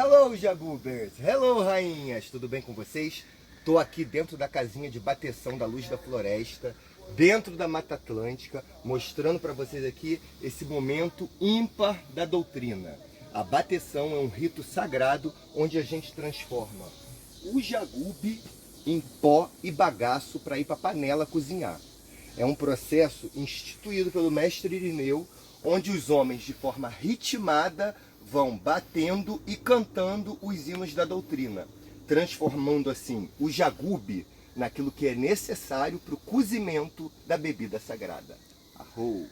Hello, Jagubers! Hello, rainhas! Tudo bem com vocês? Estou aqui dentro da casinha de bateção da Luz da Floresta, dentro da Mata Atlântica, mostrando para vocês aqui esse momento ímpar da doutrina. A bateção é um rito sagrado onde a gente transforma o jagube em pó e bagaço para ir para a panela cozinhar. É um processo instituído pelo mestre Irineu, onde os homens, de forma ritmada, vão batendo e cantando os hinos da doutrina, transformando assim o jagube naquilo que é necessário para o cozimento da bebida sagrada. Arrou!